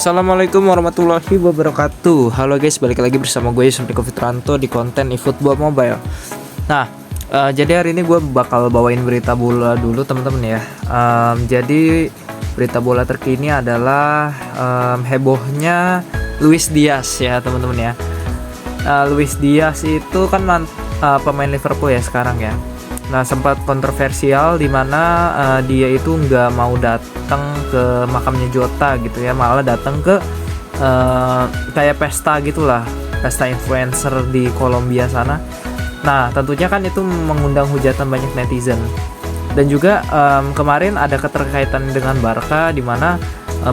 Assalamualaikum warahmatullahi wabarakatuh. Halo guys, balik lagi bersama gue Sunriko Fitranto di konten eFootball Mobile. Nah, jadi hari ini gue bakal bawain berita bola dulu teman-teman ya. Jadi berita bola terkini adalah hebohnya Luis Diaz ya teman-teman ya. Luis Diaz itu kan pemain Liverpool ya sekarang ya. Nah, sempat kontroversial di mana dia itu nggak mau datang ke makamnya Jota gitu ya, malah datang ke kayak pesta gitulah, pesta influencer di Kolombia sana. Nah, tentunya kan itu mengundang hujatan banyak netizen. Dan juga kemarin ada keterkaitan dengan Barca, di mana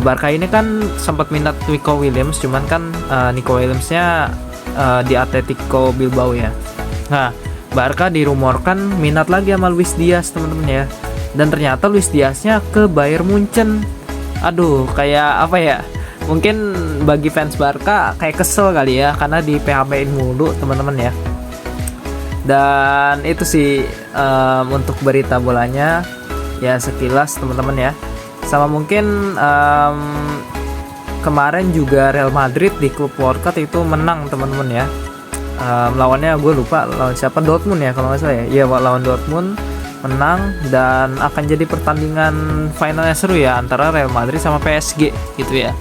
Barca ini kan sempat minat Nico Williams, cuman kan Nico Williamsnya di Atletico Bilbao ya. Nah, Barca dirumorkan minat lagi sama Luis Diaz teman-teman ya. Dan ternyata Luis Diaznya ke Bayern Munchen. Aduh, kayak apa ya? Mungkin bagi fans Barca kayak kesel kali ya, karena di PHP-in mulu teman-teman ya. Dan itu sih untuk berita bolanya ya, sekilas teman-teman ya. Sama mungkin kemarin juga Real Madrid di klub World Cup itu menang teman-teman ya. Lawannya gue lupa lawan siapa, Dortmund ya kalau nggak salah ya. Iya, lawan Dortmund menang, dan akan jadi pertandingan finalnya seru ya antara Real Madrid sama PSG gitu ya.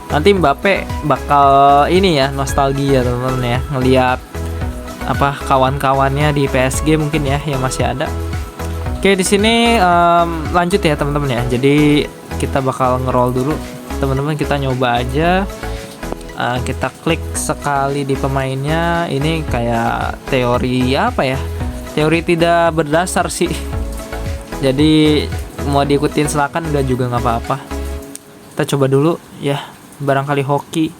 Nanti Mbappe bakal ini ya, nostalgia teman-teman ya, ngelihat apa kawan-kawannya di PSG mungkin ya yang masih ada. Oke, di sini lanjut ya teman-teman ya. Jadi kita bakal nge-roll dulu teman-teman, kita nyoba aja. Kita klik sekali di pemainnya. Ini kayak teori apa ya, teori tidak berdasar sih. Jadi mau diikutin silakan, udah juga nggak apa-apa. Kita coba dulu ya, barangkali hoki.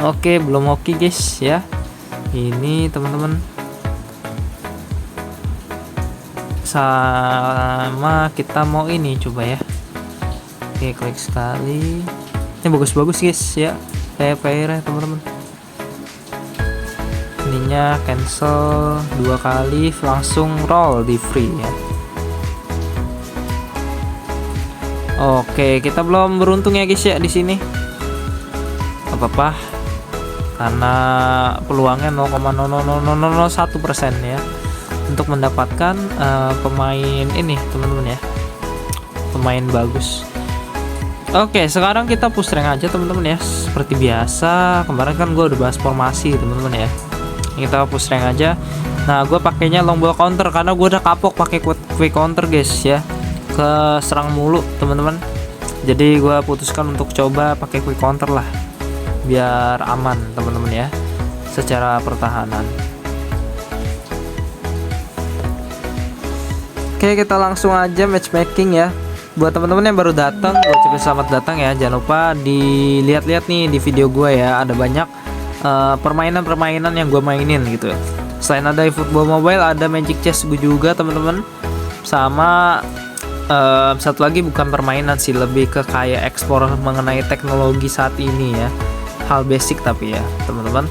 Oke, belum hoki guys ya. Ini teman-teman, sama kita mau ini coba ya. Oke, klik sekali. Ini bagus-bagus guys ya, kayak player ya teman-teman. Ininya cancel 2 kali, langsung roll di free ya. Oke, kita belum beruntung ya guys ya di sini. Apa-apa, karena peluangnya 0,00001% ya untuk mendapatkan pemain ini teman-teman ya, pemain bagus. Oke, sekarang kita push rank aja teman-teman ya, seperti biasa. Kemarin kan gue udah bahas formasi teman-teman ya. Kita push rank aja. Nah, gue pakainya long ball counter karena gue udah kapok pakai quick counter guys ya, ke serang mulu teman-teman. Jadi gue putuskan untuk coba pakai quick counter lah, biar aman teman-teman ya secara pertahanan. Oke, kita langsung aja matchmaking ya. Buat teman-teman yang baru datang, gue ucapin selamat datang ya. Jangan lupa dilihat-lihat nih di video gue ya, ada banyak permainan-permainan yang gue mainin gitu ya. Selain ada eFootball Mobile, ada Magic Chess gue juga teman-teman. Sama satu lagi bukan permainan sih, lebih ke kayak eksplor mengenai teknologi saat ini ya. Hal basic tapi ya teman-teman.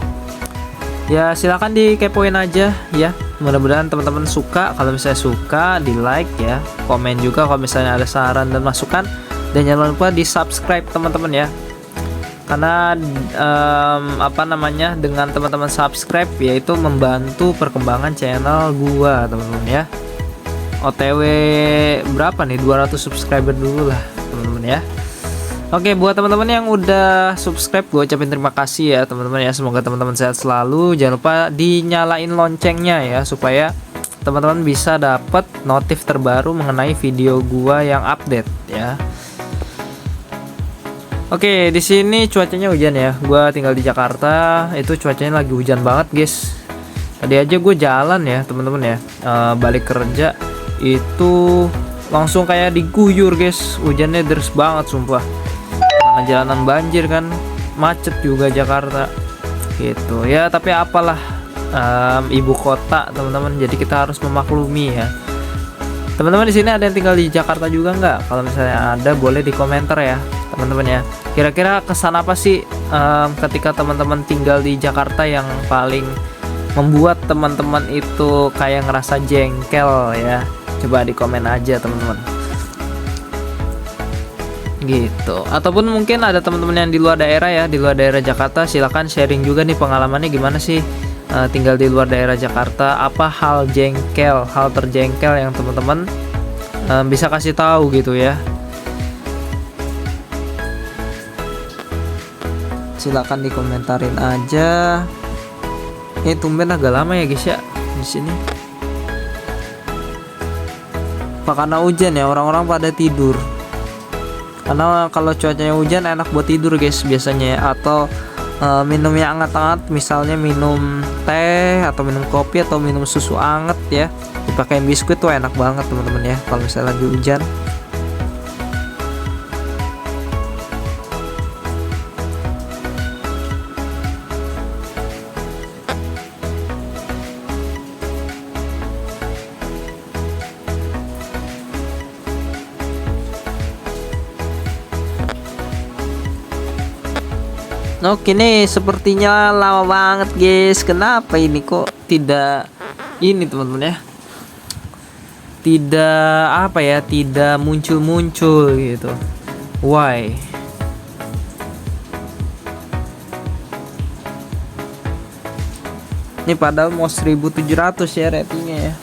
Ya silakan dikepoin aja ya. Mudah-mudahan teman-teman suka. Kalau misalnya suka, di like ya, komen juga kalau misalnya ada saran dan masukan, dan jangan lupa di subscribe teman-teman ya, karena dengan teman-teman subscribe yaitu membantu perkembangan channel gua teman-teman ya. OTW berapa nih, 200 subscriber dulu lah teman-teman ya. Oke, buat teman-teman yang udah subscribe, gue ucapin terima kasih ya teman-teman ya. Semoga teman-teman sehat selalu. Jangan lupa dinyalain loncengnya ya, supaya teman-teman bisa dapat notif terbaru mengenai video gua yang update ya. Oke, di sini cuacanya hujan ya. Gua tinggal di Jakarta, itu cuacanya lagi hujan banget guys. Tadi aja gue jalan ya teman-teman ya, balik kerja itu langsung kayak diguyur guys. Hujannya deras banget sumpah. Karena jalanan banjir kan, macet juga Jakarta gitu ya. Tapi apalah, ibu kota teman-teman, jadi kita harus memaklumi ya. Teman-teman di sini ada yang tinggal di Jakarta juga nggak? Kalau misalnya ada, boleh di komentar ya teman-teman ya. Kira-kira kesan apa sih ketika teman-teman tinggal di Jakarta yang paling membuat teman-teman itu kayak ngerasa jengkel ya? Coba di komen aja teman-teman. gitu. Ataupun mungkin ada teman-teman yang di luar daerah ya, di luar daerah Jakarta, silakan sharing juga nih pengalamannya gimana sih tinggal di luar daerah Jakarta, apa hal terjengkel yang teman-teman bisa kasih tahu gitu ya. Silakan dikomentarin aja. Ini tumben agak lama ya guys ya di sini. Apa karena hujan ya, orang-orang pada tidur. Karena kalau cuacanya hujan enak buat tidur guys biasanya ya. Atau minum yang hangat-hangat, misalnya minum teh atau minum kopi atau minum susu hangat ya. Dipakein biskuit tuh enak banget teman-teman ya kalau misalnya lagi hujan. Oke nih, sepertinya lama banget guys. Kenapa ini kok tidak ini teman-teman ya? Tidak apa ya? Tidak muncul-muncul gitu. Why? Ini padahal mau 1700 ya ratingnya ya.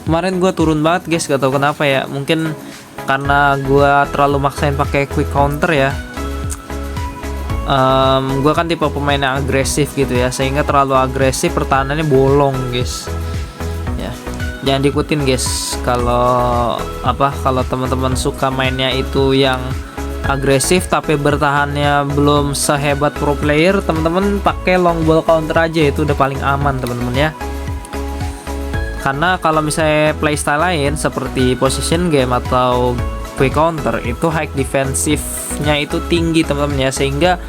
Kemarin gue turun banget guys, gak tau kenapa ya. Mungkin karena gue terlalu maksain pakai quick counter ya. Gue kan tipe pemain yang agresif gitu ya, sehingga terlalu agresif pertahanannya bolong guys ya. Jangan diikutin guys kalau teman-teman suka mainnya itu yang agresif tapi bertahannya belum sehebat pro player, teman-teman pakai long ball counter aja, itu udah paling aman teman-teman ya. Karena kalau misalnya playstyle lain seperti position game atau quick counter itu high defensifnya itu tinggi teman-teman ya, sehingga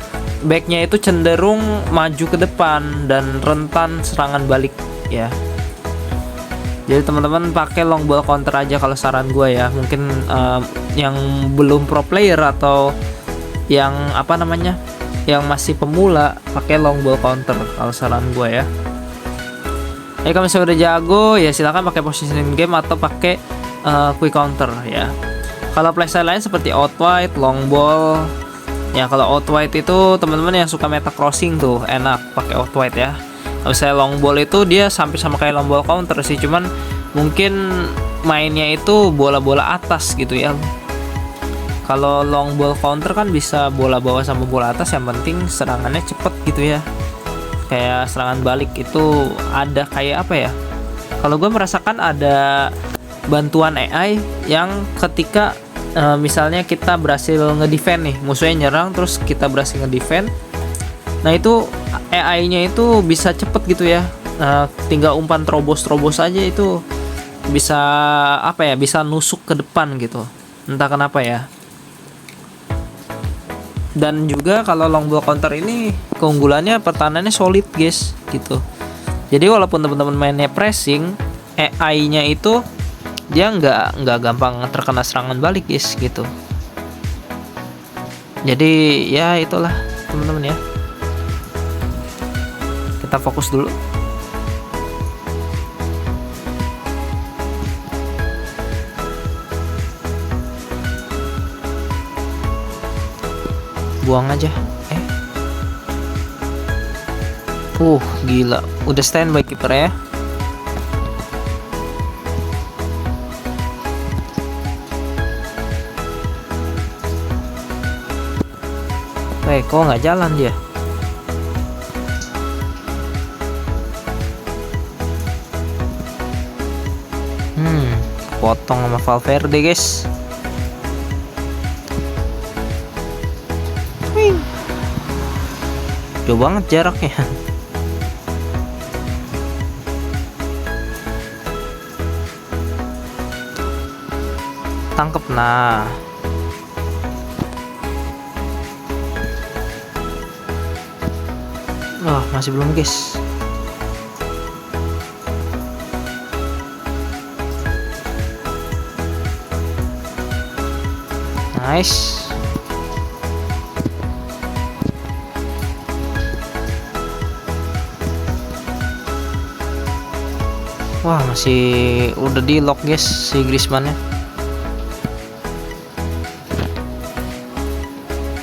backnya itu cenderung maju ke depan dan rentan serangan balik ya. Jadi teman-teman pakai long ball counter aja kalau saran gue ya. Mungkin yang belum pro player atau yang yang masih pemula, pakai long ball counter kalau saran gue ya. Kalau misalnya udah jago ya silakan pakai positioning game atau pakai quick counter ya. Kalau playstyle lain seperti outwide, long ball ya, kalau outwide itu teman-teman yang suka meta crossing tuh enak pakai outwide ya. Kalau saya long ball itu dia sampai sama kayak long ball counter sih, cuman mungkin mainnya itu bola-bola atas gitu ya. Kalau long ball counter kan bisa bola bawah sama bola atas, yang penting serangannya cepet gitu ya. Kayak serangan balik itu ada kayak apa ya? Kalau gue merasakan ada bantuan AI yang ketika misalnya kita berhasil ngedefend nih, musuhnya nyerang terus kita berhasil ngedefend, nah itu AI-nya itu bisa cepet gitu ya. Tinggal umpan terobos aja itu bisa bisa nusuk ke depan gitu, entah kenapa ya. Dan juga kalau long ball counter ini keunggulannya pertahanannya solid guys gitu. Jadi walaupun teman-teman mainnya pressing, AI-nya itu dia nggak gampang terkena serangan balik guys gitu. Jadi ya itulah teman-teman ya, kita fokus dulu. Buang aja. Gila, udah standby kiper ya. Kok nggak jalan dia? Potong sama Valverde guys. Jauh banget jaraknya. Tangkep nah. Masih belum guys. Nice. Masih udah di lock guys si Griezmann-nya.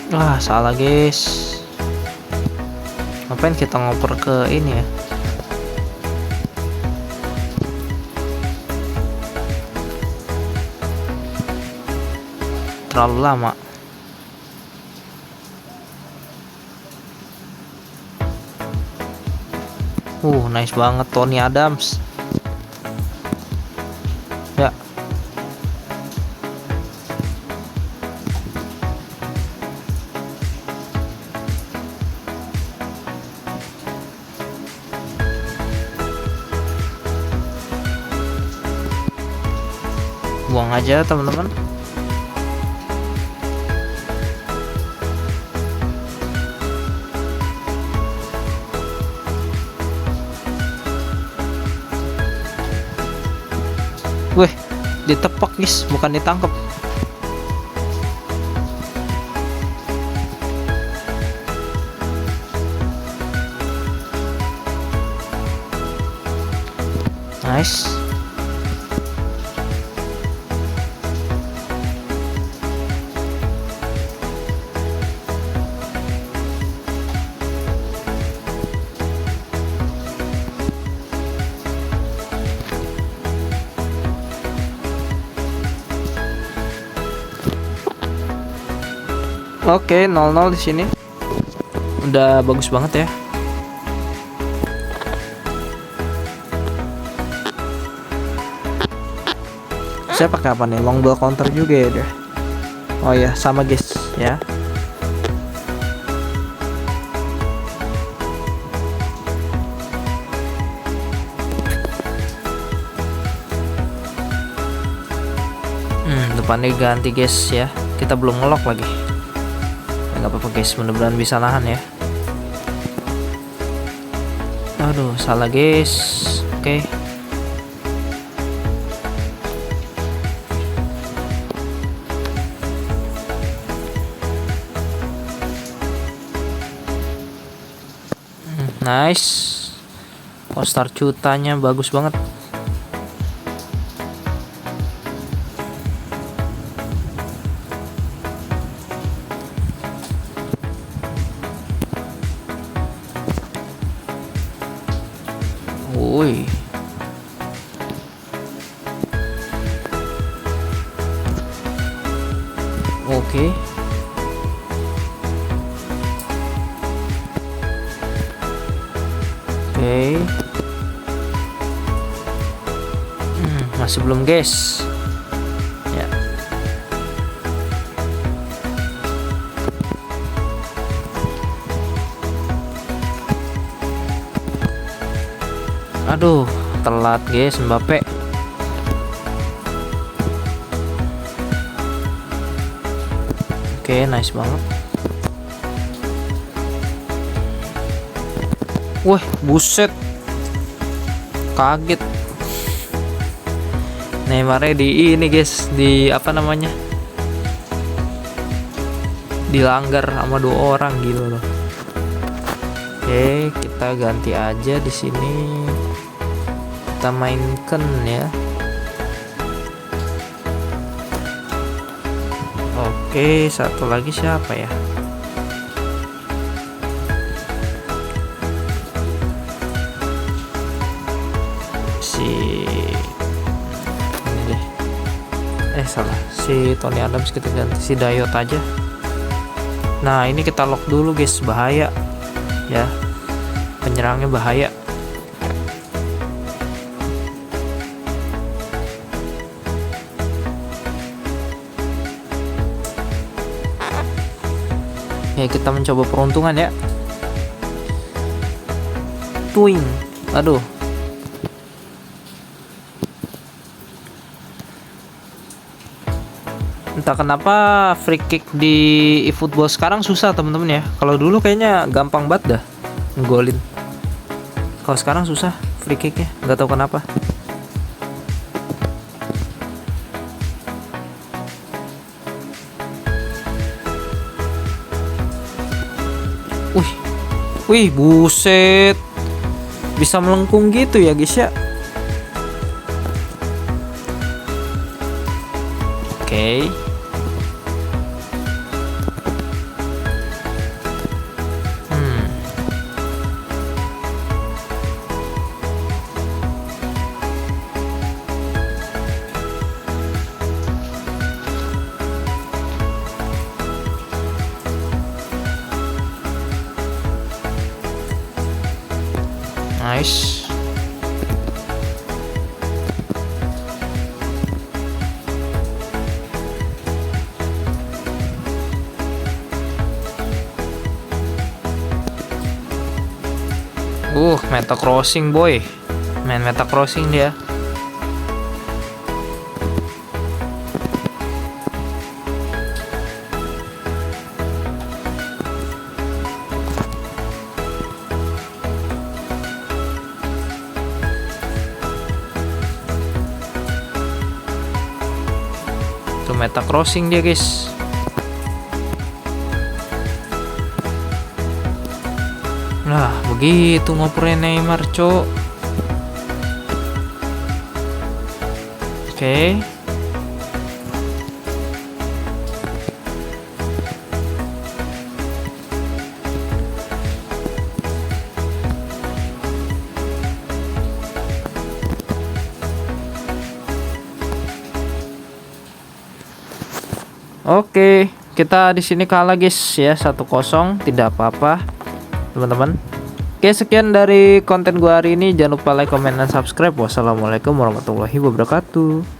Wah, salah guys. Ngapain kita ngoper ke ini ya? Terlalu lama. Nice banget Tony Adams. Ya. Buang aja teman-teman. Weh, ditepak guys, bukan ditangkap. Nice. Oke, 0-0 di sini. Udah bagus banget ya. Saya pakai apa nih? Long ball counter juga ya deh. Oh ya, sama guys ya. Depannya ganti guys ya. Kita belum ngelok lagi. Nggak apa-apa guys, mudah-mudahan bisa nahan ya. Aduh, salah guys. Oke. Nice. All-star cutanya bagus banget. Woi. Oke. Oke. Masih belum guys. Ya. Aduh, telat guys Mbappe. Oke, nice banget. Wah, buset. Kaget. Neymarnya di ini guys, di apa namanya? Dilanggar sama 2 orang gitu loh. Oke, kita ganti aja di sini. Kita mainkan ya. Oke, satu lagi siapa ya? Ini deh. Salah. Si Tony Adams kita ganti si Dayot aja. Nah, ini kita lock dulu guys, bahaya. Ya. Penyerangnya bahaya. Ya, kita mencoba peruntungan ya. Twing. Aduh. Entah kenapa free kick di eFootball sekarang susah temen-temen ya. Kalau dulu kayaknya gampang banget dah ngegolin. Kalau sekarang susah free kicknya, nggak tahu kenapa. Wih, buset. Bisa melengkung gitu ya guys ya. Oke. Nice. Meta crossing boy. Main meta crossing dia. Tuh meta crossing dia guys. Nah, begitu ngoperin Neymar, cok. Oke. Oke, kita di sini kalah guys ya, 1-0, tidak apa-apa. Teman-teman, oke, sekian dari konten gua hari ini. Jangan lupa like, comment, dan subscribe. Wassalamualaikum warahmatullahi wabarakatuh.